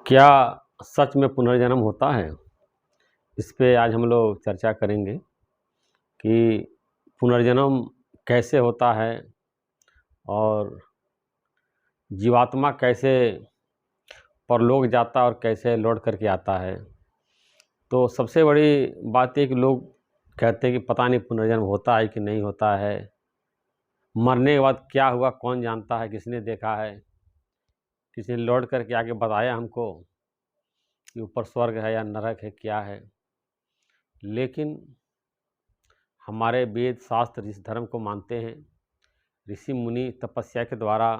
क्या सच में पुनर्जन्म होता है? इस पे आज हम लोग चर्चा करेंगे कि पुनर्जन्म कैसे होता है और जीवात्मा कैसे परलोक जाता है और कैसे लौट कर के आता है। तो सबसे बड़ी बात ये कि लोग कहते हैं कि पता नहीं पुनर्जन्म होता है कि नहीं होता है, मरने के बाद क्या हुआ कौन जानता है, किसने देखा है, किसी ने लौट कर के आके बताया हमको कि ऊपर स्वर्ग है या नरक है, क्या है। लेकिन हमारे वेद शास्त्र जिस धर्म को मानते हैं, ऋषि मुनि तपस्या के द्वारा,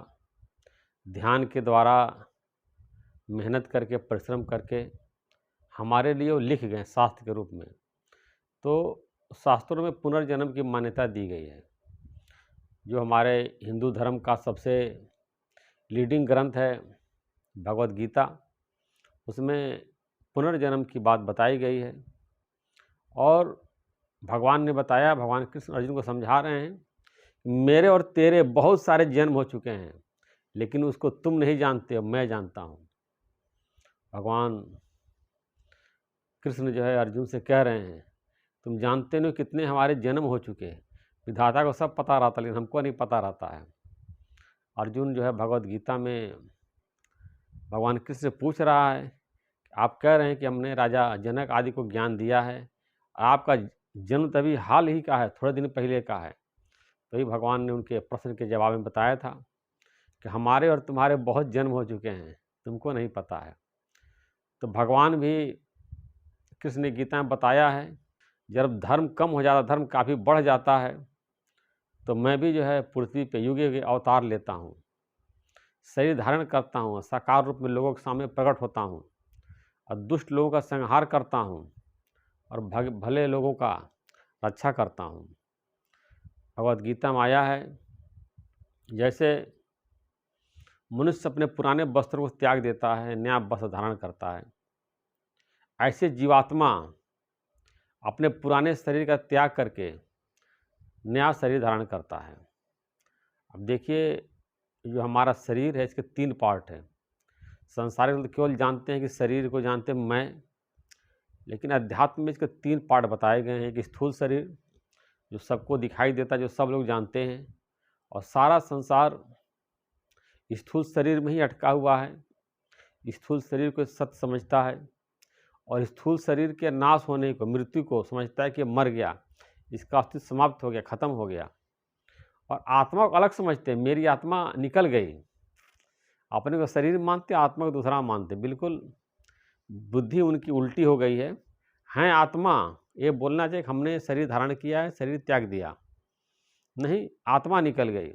ध्यान के द्वारा, मेहनत करके, परिश्रम करके हमारे लिए वो लिख गए शास्त्र के रूप में। तो शास्त्रों में पुनर्जन्म की मान्यता दी गई है। जो हमारे हिंदू धर्म का सबसे लीडिंग ग्रंथ है भगवद गीता, उसमें पुनर्जन्म की बात बताई गई है। और भगवान ने बताया, भगवान कृष्ण अर्जुन को समझा रहे हैं, मेरे और तेरे बहुत सारे जन्म हो चुके हैं, लेकिन उसको तुम नहीं जानते हो, मैं जानता हूँ। भगवान कृष्ण जो है अर्जुन से कह रहे हैं, तुम जानते नहीं कितने हमारे जन्म हो चुके हैं। विधाता को सब पता रहता, लेकिन हमको नहीं पता रहता है। अर्जुन जो है भगवद गीता में भगवान कृष्ण से पूछ रहा है, आप कह रहे हैं कि हमने राजा जनक आदि को ज्ञान दिया है, आपका जन्म तभी हाल ही का है, थोड़े दिन पहले का है। तभी भगवान ने उनके प्रश्न के जवाब में बताया था कि हमारे और तुम्हारे बहुत जन्म हो चुके हैं, तुमको नहीं पता है। तो भगवान भी कृष्ण ने गीता में बताया है, जब धर्म कम हो जाता, धर्म काफ़ी बढ़ जाता है, तो मैं भी जो है पृथ्वी पे युग युग अवतार लेता हूँ, शरीर धारण करता हूँ, साकार रूप में लोगों के सामने प्रकट होता हूँ और दुष्ट लोगों का संहार करता हूँ और भले लोगों का रक्षा करता हूँ। भगवद गीता में आया है, जैसे मनुष्य अपने पुराने वस्त्रों को त्याग देता है, नया वस्त्र धारण करता है, ऐसे जीवात्मा अपने पुराने शरीर का त्याग करके नया शरीर धारण करता है। अब देखिए, जो हमारा शरीर है इसके 3 पार्ट हैं। संसारिक लोग केवल जानते हैं कि शरीर को जानते हैं मैं, लेकिन अध्यात्म में इसके 3 पार्ट बताए गए हैं कि स्थूल शरीर जो सबको दिखाई देता है, जो सब लोग जानते हैं, और सारा संसार स्थूल शरीर में ही अटका हुआ है। स्थूल शरीर को सत्य समझता है और स्थूल शरीर के नाश होने को, मृत्यु को समझता है कि मर गया, इसका अस्तित्व समाप्त हो गया, खत्म हो गया। और आत्मा को अलग समझते हैं, मेरी आत्मा निकल गई। अपने को शरीर मानते, आत्मा को दूसरा मानते। बिल्कुल बुद्धि उनकी उल्टी हो गई है आत्मा ये बोलना चाहिए कि हमने शरीर धारण किया है, शरीर त्याग दिया, नहीं, आत्मा निकल गई।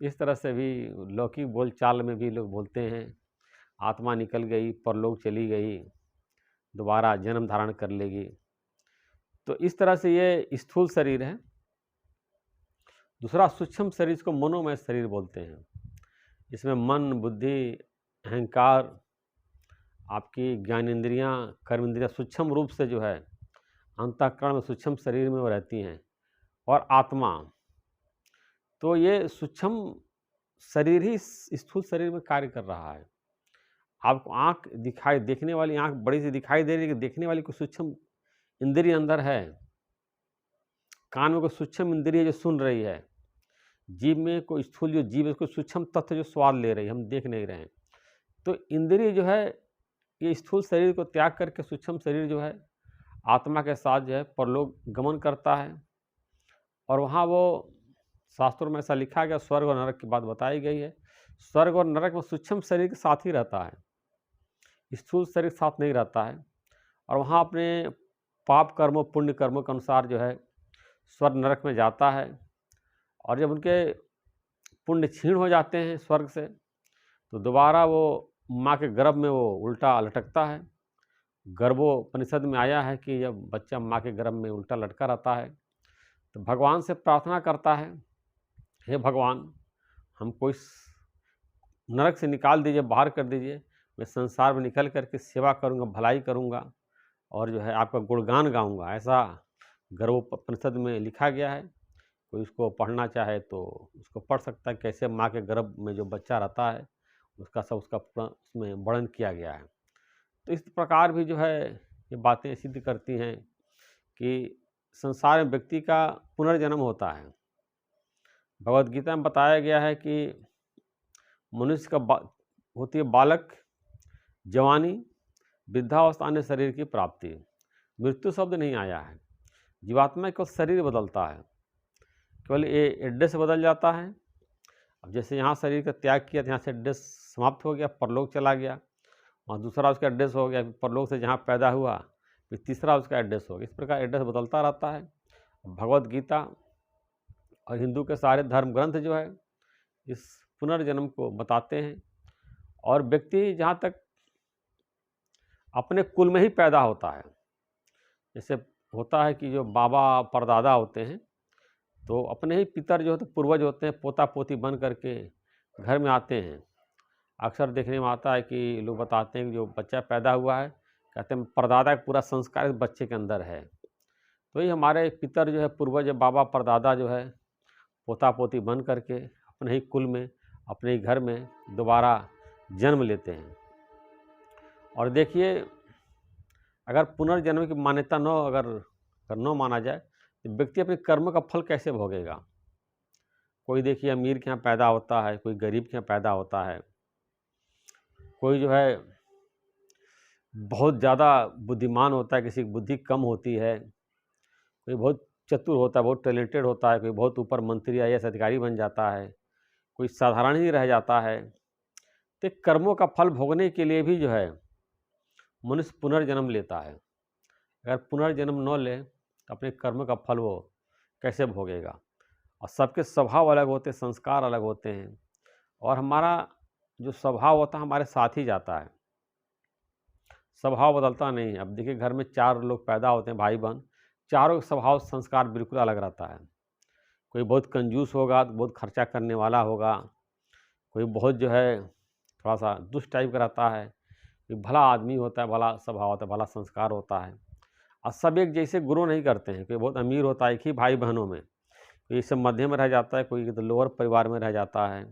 इस तरह से भी लौकिक बोलचाल में भी लोग बोलते हैं, आत्मा निकल गई, परलोक चली गई, दोबारा जन्म धारण कर लेगी। तो इस तरह से ये स्थूल शरीर है। दूसरा सूक्ष्म शरीर, इसको मनोमय शरीर बोलते हैं। इसमें मन, बुद्धि, अहंकार, आपकी ज्ञानेंद्रियाँ, कर्मेंद्रियाँ सूक्ष्म रूप से जो है अंतःकरण में, सूक्ष्म शरीर में वो रहती हैं। और आत्मा, तो ये सूक्ष्म शरीर ही स्थूल शरीर में कार्य कर रहा है। आपको आँख दिखाई, देखने वाली आँख बड़ी सी दिखाई दे रही है कि देखने वाली कोई सूक्ष्म इंद्रिय अंदर है। कान में कोई सूक्ष्म इंद्रिय जो सुन रही है। जीभ में कोई स्थूल जो जीभ है, कोई सूक्ष्म तत्व जो स्वाद ले रही है, हम देख नहीं रहे हैं। तो इंद्रिय जो है ये स्थूल शरीर को त्याग करके सूक्ष्म शरीर जो है आत्मा के साथ जो है परलोक गमन करता है। और वहाँ वो शास्त्रों में ऐसा लिखा गया, स्वर्ग और नरक की बात बताई गई है। स्वर्ग और नरक में सूक्ष्म शरीर के साथ ही रहता है, स्थूल शरीर के साथ नहीं रहता है। और वहाँ अपने पाप कर्मों, पुण्य कर्मों के अनुसार जो है स्वर्ग नरक में जाता है। और जब उनके पुण्य क्षीण हो जाते हैं स्वर्ग से, तो दोबारा वो माँ के गर्भ में वो उल्टा लटकता है। गर्भोपनिषद में आया है कि जब बच्चा माँ के गर्भ में उल्टा लटका रहता है, तो भगवान से प्रार्थना करता है, हे भगवान, हमको इस नरक से निकाल दीजिए, बाहर कर दीजिए, मैं संसार में निकल करके सेवा करूँगा, भलाई करूँगा और जो है आपका गुणगान गाऊँगा। ऐसा गर्भोपनिषद में लिखा गया है। कोई उसको पढ़ना चाहे तो उसको पढ़ सकता है, कैसे माँ के गर्भ में जो बच्चा रहता है उसका सब उसका पूरा उसमें वर्णन किया गया है। तो इस प्रकार भी जो है ये बातें सिद्ध करती हैं कि संसार में व्यक्ति का पुनर्जन्म होता है। भगवद गीता में बताया गया है कि मनुष्य का होती है बालक, जवानी, वृद्धावस्था, अन्य शरीर की प्राप्ति। मृत्यु शब्द नहीं आया है। जीवात्मा का शरीर बदलता है, केवल ये एड्रेस बदल जाता है। अब जैसे यहाँ शरीर का त्याग किया तो यहाँ से एड्रेस समाप्त हो गया, परलोक चला गया, वहाँ दूसरा उसका एड्रेस हो गया, परलोक से जहाँ पैदा हुआ फिर तीसरा उसका एड्रेस हो गया। इस प्रकार एड्रेस बदलता रहता है। भगवद गीता और हिंदू के सारे धर्म ग्रंथ जो है इस पुनर्जन्म को बताते हैं। और व्यक्ति जहाँ तक अपने कुल में ही पैदा होता है, जैसे होता है कि जो बाबा परदादा होते हैं तो अपने ही पितर जो होते पूर्वज होते हैं, पोता पोती बन करके घर में आते हैं। अक्सर देखने में आता है कि लोग बताते हैं कि जो बच्चा पैदा हुआ है, कहते हैं परदादा का पूरा संस्कार इस बच्चे के अंदर है। तो ये हमारे पितर जो है, पूर्वज बाबा परदादा जो है पोता पोती बन करके अपने ही कुल में, अपने ही घर में दोबारा जन्म लेते हैं। और देखिए, अगर पुनर्जन्म की मान्यता अगर न माना जाए तो व्यक्ति अपने कर्म का फल कैसे भोगेगा। कोई देखिए अमीर के यहाँ पैदा होता है, कोई गरीब के यहाँ पैदा होता है, कोई जो है बहुत ज़्यादा बुद्धिमान होता है, किसी की बुद्धि कम होती है, कोई बहुत चतुर होता है, बहुत टैलेंटेड होता है, कोई बहुत ऊपर मंत्री IAS अधिकारी बन जाता है, कोई साधारण ही रह जाता है। तो कर्मों का फल भोगने के लिए भी जो है मनुष्य पुनर्जन्म लेता है। अगर पुनर्जन्म न ले तो अपने कर्म का फल वो कैसे भोगेगा। और सबके स्वभाव अलग होते हैं, संस्कार अलग होते हैं, और हमारा जो स्वभाव होता है हमारे साथ ही जाता है, स्वभाव बदलता नहीं है। अब देखिए, घर में 4 लोग पैदा होते हैं, भाई बहन, चारों का स्वभाव संस्कार बिल्कुल अलग रहता है। कोई बहुत कंजूस होगा तो बहुत खर्चा करने वाला होगा, कोई बहुत जो है थोड़ा सा दुष्ट टाइप का रहता है, कोई भला आदमी होता है, भला स्वभाव होता है, भला संस्कार होता है। और सब एक जैसे ग्रो नहीं करते हैं। कोई बहुत अमीर होता है एक ही भाई बहनों में, कोई सब मध्य में रह जाता है, कोई तो लोअर परिवार में रह जाता है।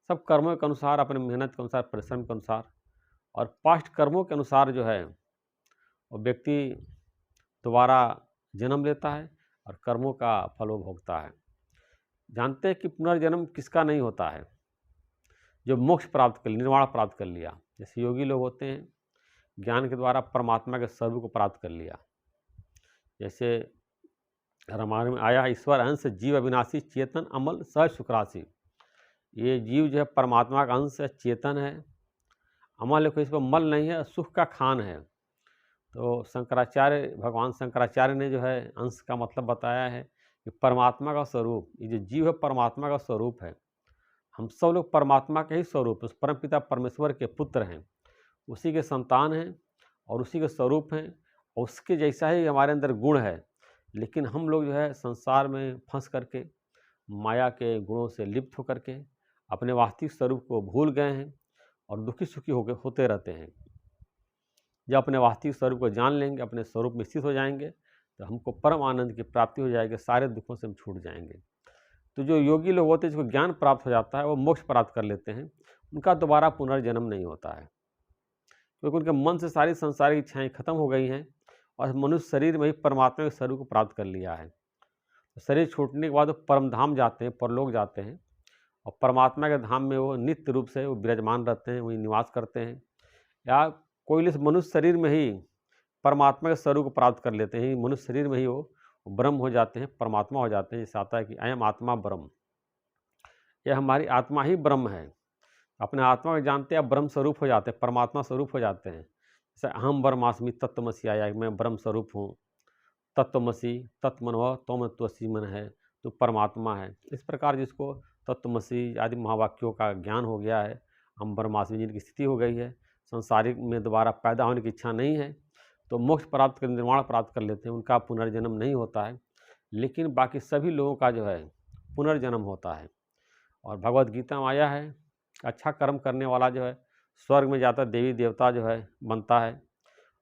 सब कर्मों के अनुसार, अपने मेहनत के अनुसार, परिश्रम के अनुसार और पास्ट कर्मों के अनुसार जो है वो व्यक्ति दोबारा जन्म लेता है और कर्मों का फल वो भोगता है। जानते हैं कि पुनर्जन्म किसका नहीं होता है? जो मोक्ष प्राप्त कर, निर्वाण प्राप्त कर लिया। जैसे योगी लोग होते हैं, ज्ञान के द्वारा परमात्मा के स्वरूप को प्राप्त कर लिया। जैसे रामायण में आया, ईश्वर अंश जीव अविनाशी चेतन अमल सहज सुखराशि। ये जीव जो है परमात्मा का अंश है, चेतन है, अमल है, कोई इस पर मल नहीं है, सुख का खान है। तो शंकराचार्य, भगवान शंकराचार्य ने जो है अंश का मतलब बताया है कि परमात्मा का स्वरूप, ये जो जीव है परमात्मा का स्वरूप है। हम सब लोग परमात्मा के ही स्वरूप, उस परमपिता परमेश्वर के पुत्र हैं, उसी के संतान हैं और उसी के स्वरूप हैं, और उसके जैसा ही हमारे अंदर गुण है। लेकिन हम लोग जो है संसार में फंस करके, माया के गुणों से लिप्त होकर के अपने वास्तविक स्वरूप को भूल गए हैं और दुखी सुखी होते रहते हैं। जब अपने वास्तविक स्वरूप को जान लेंगे, अपने स्वरूप में स्थित हो जाएंगे, तो हमको परम आनंद की प्राप्ति हो जाएगी, सारे दुखों से हम छूट जाएंगे। तो जो योगी लोग होते हैं, जिसको ज्ञान प्राप्त हो जाता है, वो मोक्ष प्राप्त कर लेते हैं, उनका दोबारा पुनर्जन्म नहीं होता है, क्योंकि उनके मन से सारी संसारिक इच्छाएँ खत्म हो गई हैं और मनुष्य शरीर में ही परमात्मा के स्वरूप को प्राप्त कर लिया है। तो शरीर छूटने के बाद वो परम धाम जाते हैं, परलोक जाते हैं, और परमात्मा के धाम में वो नित्य रूप से वो विराजमान रहते हैं, वहीं निवास करते हैं। या कोई इस मनुष्य शरीर में ही परमात्मा के स्वरूप को प्राप्त कर लेते हैं, मनुष्य शरीर में ही वो ब्रह्म हो जाते हैं, परमात्मा हो जाते हैं। जैसे आता है कि अयम आत्मा ब्रह्म, यह हमारी आत्मा ही ब्रह्म है। अपने आत्मा को जानते हैं, ब्रह्म स्वरूप हो जाते हैं, परमात्मा स्वरूप हो जाते हैं। जैसे अहम ब्रह्मास्मि तत्वमसि आया, मैं ब्रह्म स्वरूप हूँ, तत्वमसि तत्मनो त्वमत्वसि मन है, तो परमात्मा है। इस प्रकार जिसको तत्वमसि आदि महावाक्यों का ज्ञान हो गया है, हम ब्रह्मास्मि जिनकी स्थिति हो गई है, संसारिक में दोबारा पैदा होने की इच्छा नहीं है, तो मोक्ष प्राप्त कर, निर्वाण प्राप्त कर लेते हैं, उनका पुनर्जन्म नहीं होता है। लेकिन बाकी सभी लोगों का जो है पुनर्जन्म होता है। और भगवद गीता में आया है, अच्छा कर्म करने वाला जो है स्वर्ग में जाता है, देवी देवता जो है बनता है,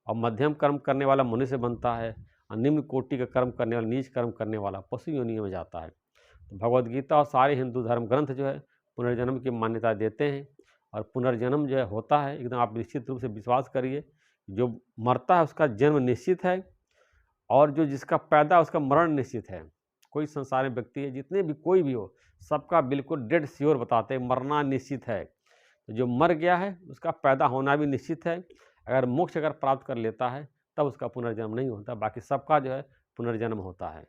और मध्यम कर्म करने वाला मनुष्य बनता है, और निम्न कोटि का कर्म करने वाला, नीच कर्म करने वाला पशु योनि में जाता है। तो भगवद गीता और सारे हिंदू धर्म ग्रंथ जो है पुनर्जन्म की मान्यता देते हैं, और पुनर्जन्म जो है होता है, एकदम आप निश्चित रूप से विश्वास करिए जो मरता है उसका जन्म निश्चित है, और जो जिसका पैदा उसका मरण निश्चित है। कोई संसार में व्यक्ति है, जितने भी कोई भी हो, सबका बिल्कुल डेड श्योर बताते हैं, मरना निश्चित है। तो जो मर गया है उसका पैदा होना भी निश्चित है। अगर मोक्ष अगर प्राप्त कर लेता है तब उसका पुनर्जन्म नहीं होता, बाकी सबका जो है पुनर्जन्म होता है।